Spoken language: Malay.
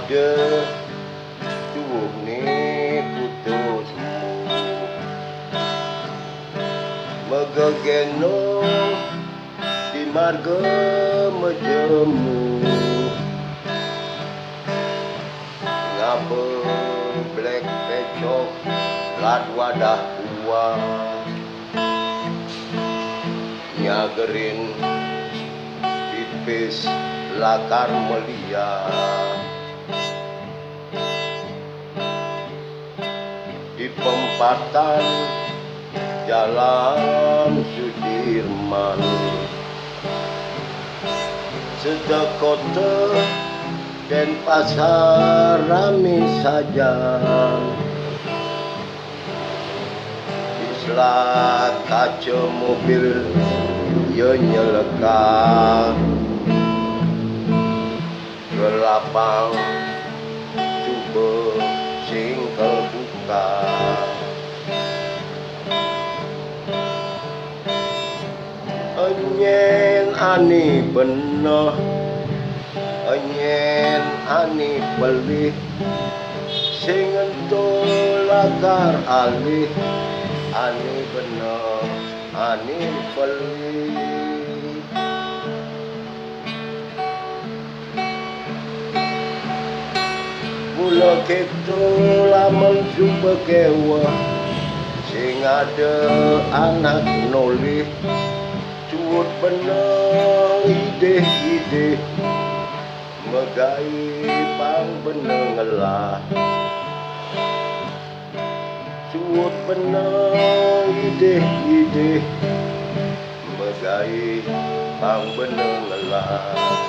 De tuwuh ni putusmu megegeno di marga mejemu ngapa blek pecok lat wadah uang nyagerin pipis lakar melia di pempatan Jalan Sudirman sedekota dan pasar rame saja di selat kaca mobil ya nyeleka gelapang coba singkel buka Enyen ani bener Enyen ani pelih sing entul lakar alih ani bener ani pelih mula kita lamun jumpa kewa sing ada anak nolih cuwut bener ide-ide megai pang bener ngelah cuwut bener ide-ide megai pang bener ngelah